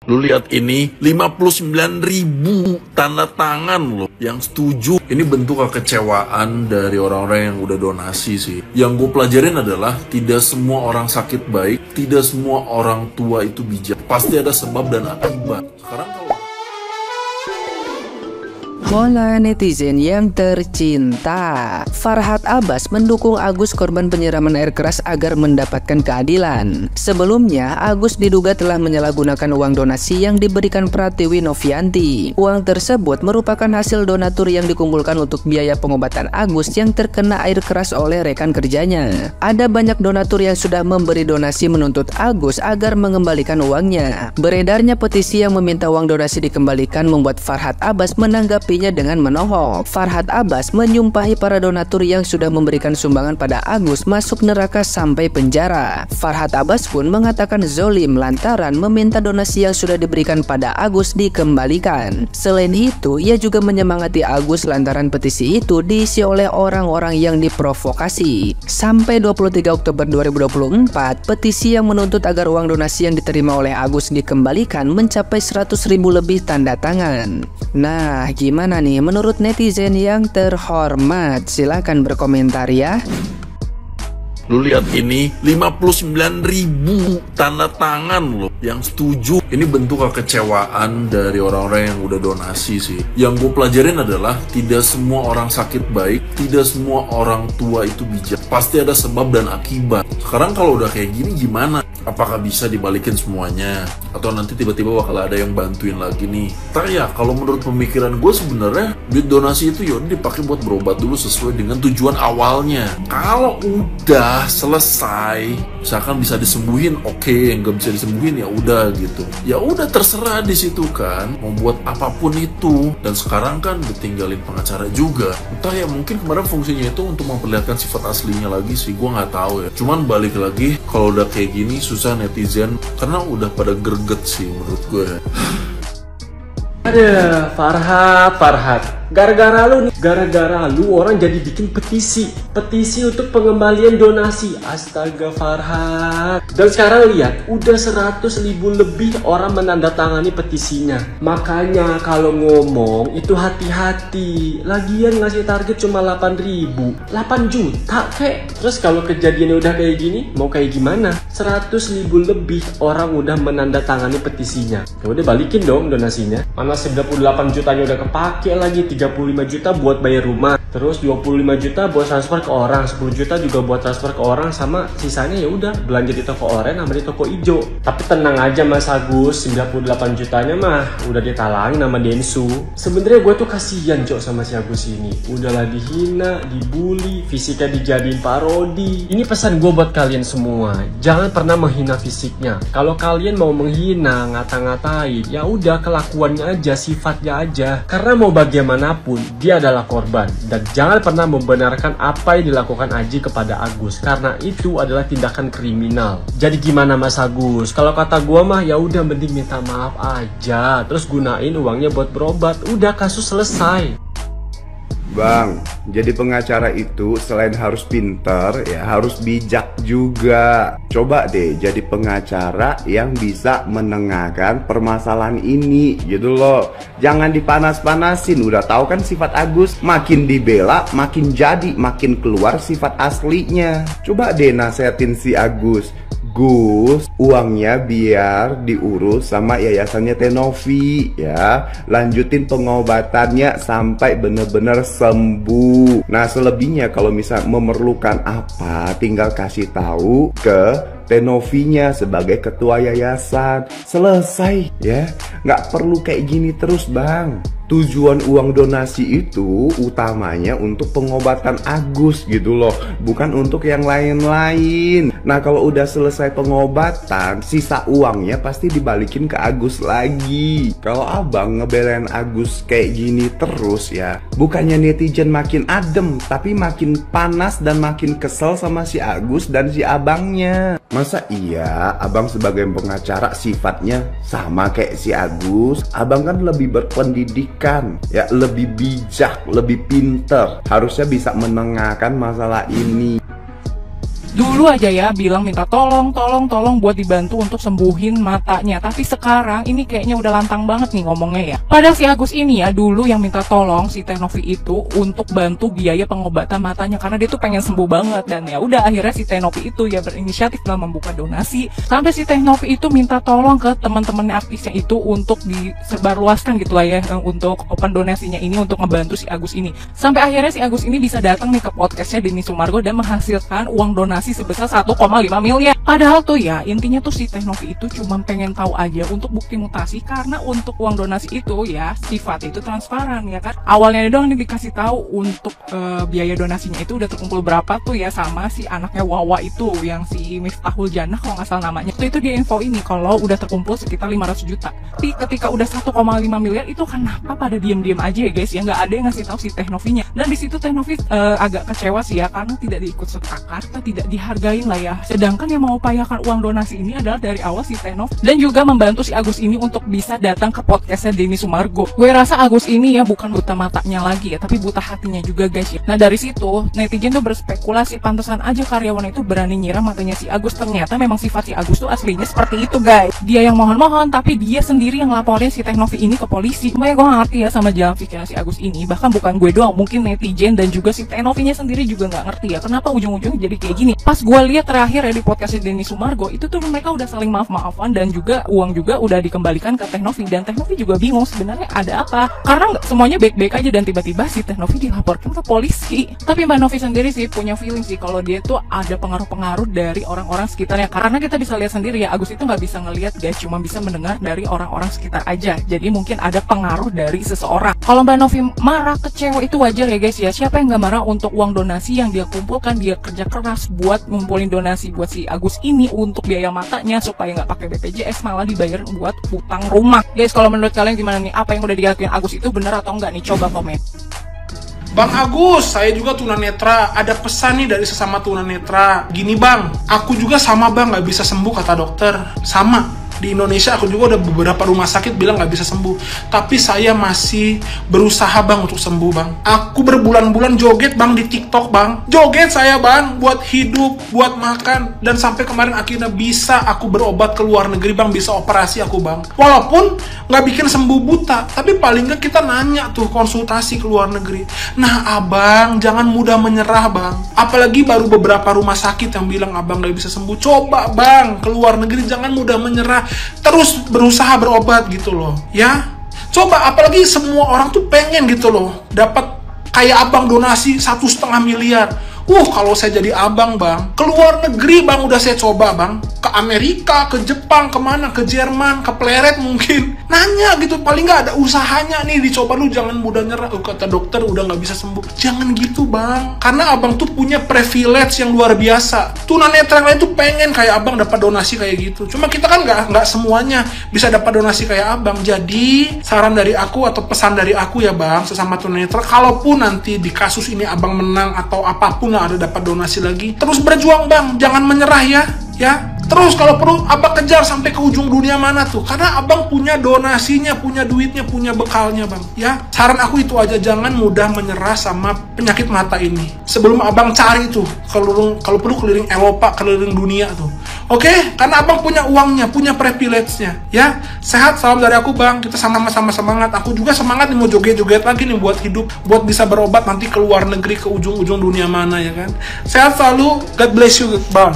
Lu lihat ini, 59.000 tanda tangan loh yang setuju. Ini bentuk kekecewaan dari orang-orang yang udah donasi sih. Yang gue pelajarin adalah tidak semua orang sakit baik, tidak semua orang tua itu bijak. Pasti ada sebab dan akibat. Sekarang kalau Mola netizen yang tercinta, Farhad Abbas mendukung Agus korban penyiraman air keras agar mendapatkan keadilan. Sebelumnya, Agus diduga telah menyalahgunakan uang donasi yang diberikan Pratiwi Novianti. Uang tersebut merupakan hasil donatur yang dikumpulkan untuk biaya pengobatan Agus yang terkena air keras oleh rekan kerjanya. Ada banyak donatur yang sudah memberi donasi menuntut Agus agar mengembalikan uangnya. Beredarnya petisi yang meminta uang donasi dikembalikan membuat Farhad Abbas menanggapi dengan menohok. Farhad Abbas menyumpahi para donatur yang sudah memberikan sumbangan pada Agus masuk neraka sampai penjara. Farhad Abbas pun mengatakan zolim lantaran meminta donasi yang sudah diberikan pada Agus dikembalikan. Selain itu, ia juga menyemangati Agus lantaran petisi itu diisi oleh orang-orang yang diprovokasi. Sampai 23 Oktober 2024, petisi yang menuntut agar uang donasi yang diterima oleh Agus dikembalikan mencapai 100.000 lebih tanda tangan. Nah, gimana nih menurut netizen yang terhormat? Silahkan berkomentar ya. lu lihat ini, 59.000 tanda tangan loh yang setuju. Ini bentuk kekecewaan dari orang-orang yang udah donasi sih. Yang gue pelajarin adalah tidak semua orang sakit baik, tidak semua orang tua itu bijak. Pasti ada sebab dan akibat. Sekarang kalau udah kayak gini gimana? Apakah bisa dibalikin semuanya? Atau nanti tiba-tiba bakal ada yang bantuin lagi nih? Ntar ya, kalau menurut pemikiran gue sebenarnya duit donasi itu yaudah dipakai buat berobat dulu sesuai dengan tujuan awalnya. Kalau udah selesai, misalkan bisa disembuhin, oke. Yang gak bisa disembuhin ya udah gitu. Ya udah terserah di situ kan, mau buat apapun itu. Dan sekarang kan ditinggalin pengacara juga. Entah ya, mungkin kemarin fungsinya itu untuk memperlihatkan sifat aslinya lagi sih, gue nggak tahu ya. Cuman balik lagi, kalau udah kayak gini susah netizen karena udah pada greget sih menurut gue. Ada Farhad, gara-gara lu orang jadi bikin petisi untuk pengembalian donasi. Astaga Farhad. Dan sekarang lihat, udah 100.000 lebih orang menandatangani petisinya. Makanya kalau ngomong itu hati-hati. Lagian ngasih target cuma 8.000, 8 juta kek. Terus kalau kejadiannya udah kayak gini, mau kayak gimana? 100.000 lebih orang udah menandatangani petisinya. Ya udah balikin dong donasinya. Mana 98 jutanya udah kepake lagi, 35 juta buat bayar rumah, terus 25 juta buat transfer ke orang, 10 juta juga buat transfer ke orang, sama sisanya ya udah belanja di toko oranye sama di toko ijo. Tapi tenang aja Mas Agus, 98 jutanya mah udah ditalangin sama Densu. Sebenarnya gue tuh kasihan Cok sama si Agus ini. Udahlah dihina, dibully, fisiknya dijadiin parodi. Ini pesan gue buat kalian semua, jangan pernah menghina fisiknya. Kalau kalian mau menghina, ngata-ngatain, ya udah kelakuannya aja, sifatnya aja. Karena mau bagaimanapun dia adalah korban, dan jangan pernah membenarkan apa yang dilakukan Aji kepada Agus, karena itu adalah tindakan kriminal. Jadi gimana Mas Agus? Kalau kata gua mah ya udah mending minta maaf aja, terus gunain uangnya buat berobat, udah kasus selesai. Bang, jadi pengacara itu selain harus pinter, ya harus bijak juga. Coba deh jadi pengacara yang bisa menengahkan permasalahan ini gitu loh. Jangan dipanas-panasin, udah tahu kan sifat Agus. Makin dibela, makin jadi, makin keluar sifat aslinya. Coba deh nasehatin si Agus. Gus, uangnya biar diurus sama yayasannya Tenovi ya. Lanjutin pengobatannya sampai bener-bener sembuh. Nah selebihnya kalau misal memerlukan apa, tinggal kasih tahu ke Tenovinya sebagai ketua yayasan. Selesai ya. Nggak perlu kayak gini terus bang. Tujuan uang donasi itu utamanya untuk pengobatan Agus gitu loh, bukan untuk yang lain-lain. Nah kalau udah selesai pengobatan, sisa uangnya pasti dibalikin ke Agus lagi. Kalau abang ngebelain Agus kayak gini terus ya, bukannya netizen makin adem, tapi makin panas dan makin kesel sama si Agus dan si abangnya. Masa iya abang sebagai pengacara sifatnya sama kayak si Agus? Abang kan lebih berpendidikan, ya lebih bijak, lebih pinter. Harusnya bisa menengahkan masalah ini. Dulu aja ya bilang minta tolong buat dibantu untuk sembuhin matanya. Tapi sekarang ini kayaknya udah lantang banget nih ngomongnya ya. Padahal si Agus ini ya dulu yang minta tolong si Teh Novi itu untuk bantu biaya pengobatan matanya karena dia tuh pengen sembuh banget. Dan ya udah akhirnya si Teh Novi itu ya berinisiatif dalam membuka donasi. Sampai si Teh Novi itu minta tolong ke teman-teman artisnya itu untuk disebarluaskan gitu lah ya untuk open donasinya ini untuk ngebantu si Agus ini. Sampai akhirnya si Agus ini bisa datang nih ke podcastnya Denny Sumargo dan menghasilkan uang donasi sebesar 1,5 miliar. Padahal tuh ya intinya tuh si Teh Novi itu cuma pengen tahu aja untuk bukti mutasi karena untuk uang donasi itu ya sifat itu transparan ya kan. Awalnya doang nih dikasih tahu untuk biaya donasinya itu udah terkumpul berapa tuh ya sama si anaknya Wawa itu yang si Miftahul Jannah kalau nggak salah namanya. Itu dia info ini kalau udah terkumpul sekitar 500 juta. Tapi ketika udah 1,5 miliar itu kenapa pada diem-diem aja ya guys ya, nggak ada yang ngasih tahu si Teh Novinya. Dan di situ Teh Novi agak kecewa sih ya karena tidak diikut sertakan atau tidak dihargain lah ya. Sedangkan yang mengupayakan uang donasi ini adalah dari awal si Teh Novi dan juga membantu si Agus ini untuk bisa datang ke podcastnya Denny Sumargo. Gue rasa Agus ini ya bukan buta matanya lagi ya, tapi buta hatinya juga guys ya. Nah dari situ netizen tuh berspekulasi pantesan aja karyawan itu berani nyiram matanya si Agus. Ternyata memang sifat si Agus tuh aslinya seperti itu guys. Dia yang mohon-mohon tapi dia sendiri yang laporin si Teh Novi ini ke polisi. Makanya gue gak ngerti ya sama jalan pikiran si Agus ini. Bahkan bukan gue doang, mungkin netizen dan juga si Teh Novinya sendiri juga gak ngerti ya kenapa ujung-ujungnya jadi kayak gini. Pas gue lihat terakhir ya di podcast Denny Sumargo itu tuh mereka udah saling maaf-maafan dan juga uang juga udah dikembalikan ke Teh Novi. Dan Teh Novi juga bingung sebenarnya ada apa karena semuanya baik-baik aja dan tiba-tiba si Teh Novi dilaporkan ke polisi. Tapi Mbak Novi sendiri sih punya feeling sih kalau dia tuh ada pengaruh-pengaruh dari orang-orang sekitarnya. Karena kita bisa lihat sendiri ya Agus itu nggak bisa ngelihat guys, cuma bisa mendengar dari orang-orang sekitar aja. Jadi mungkin ada pengaruh dari seseorang. Kalau Mbak Novi marah kecewa itu wajar ya guys ya. Siapa yang nggak marah untuk uang donasi yang dia kumpulkan, dia kerja keras buat ngumpulin donasi buat si Agus ini untuk biaya matanya supaya nggak pakai BPJS malah dibayar buat utang rumah. Guys kalau menurut kalian gimana nih? Apa yang udah dilakuin Agus itu benar atau enggak nih? Coba komen. Bang Agus, saya juga tunanetra. Ada pesan nih dari sesama tunanetra. Gini bang, aku juga sama bang, nggak bisa sembuh kata dokter. Sama. Di Indonesia aku juga udah beberapa rumah sakit bilang nggak bisa sembuh. Tapi saya masih berusaha bang untuk sembuh bang. Aku berbulan-bulan joget bang di TikTok bang. Joget saya bang, buat hidup, buat makan. Dan sampai kemarin akhirnya bisa aku berobat ke luar negeri bang, bisa operasi aku bang. Walaupun nggak bikin sembuh buta, tapi paling nggak kita nanya tuh konsultasi ke luar negeri. Nah abang, jangan mudah menyerah bang. Apalagi baru beberapa rumah sakit yang bilang abang nggak bisa sembuh. Coba bang, ke luar negeri jangan mudah menyerah. Terus berusaha berobat gitu loh ya. Coba apalagi semua orang tuh pengen gitu loh dapat kayak abang donasi 1,5 miliar. Kalau saya jadi abang bang, ke luar negeri bang udah saya coba bang. Ke Amerika, ke Jepang, kemana, ke Jerman, ke Pleret mungkin. Nanya gitu, paling nggak ada usahanya nih dicoba. Lu jangan mudah nyerah, kata dokter udah nggak bisa sembuh. Jangan gitu bang, karena abang tuh punya privilege yang luar biasa. Tunanetra yang lain tuh pengen kayak abang dapat donasi kayak gitu. Cuma kita kan nggak semuanya bisa dapat donasi kayak abang. Jadi saran dari aku atau pesan dari aku ya bang, sesama tunanetra, kalaupun nanti di kasus ini abang menang atau apapun ada dapat donasi lagi, terus berjuang bang, jangan menyerah ya. Terus kalau perlu abang kejar sampai ke ujung dunia mana tuh, karena abang punya donasinya, punya duitnya, punya bekalnya bang ya. Saran aku itu aja, jangan mudah menyerah sama penyakit mata ini. Sebelum abang cari tuh kalau perlu keliling Eropa, keliling dunia tuh. Oke, karena abang punya uangnya, punya privilege-nya ya. Sehat, salam dari aku bang, kita sama-sama semangat. Aku juga semangat nih mau joget-joget lagi nih buat hidup, buat bisa berobat nanti ke luar negeri, ke ujung-ujung dunia mana ya kan. Sehat selalu, God bless you bang.